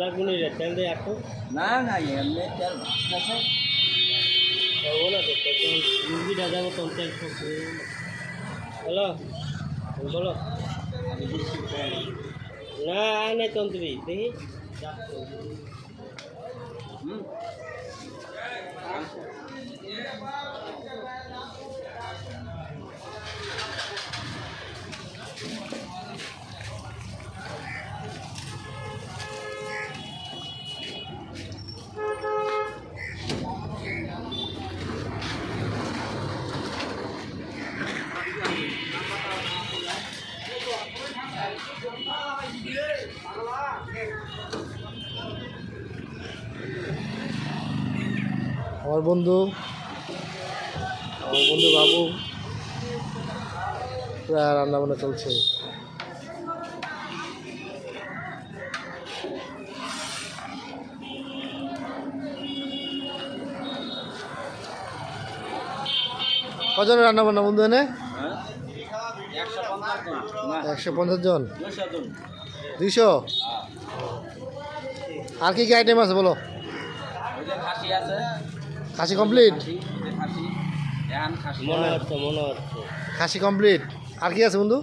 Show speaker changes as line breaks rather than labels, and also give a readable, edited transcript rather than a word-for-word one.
লাগবে না রে তেল দিয়ে এখন
না না এমনি তেল আছে
বলো তো তখন মুরগিটা যাবো তখন তেল থাকবে হ্যালো বলো না নাই তন্ত্রী দেখি
আমার বন্ধু বাবু প্রায় রান্না বান্না চলছে। কজন রান্না বান্না বন্ধু এনে? 150 জন 200। আর কি কি আইটেম আছে বলো? খাসি কমপ্লিট,
মনে হচ্ছে
খাসি কমপ্লিট। আর কি আছে বন্ধু?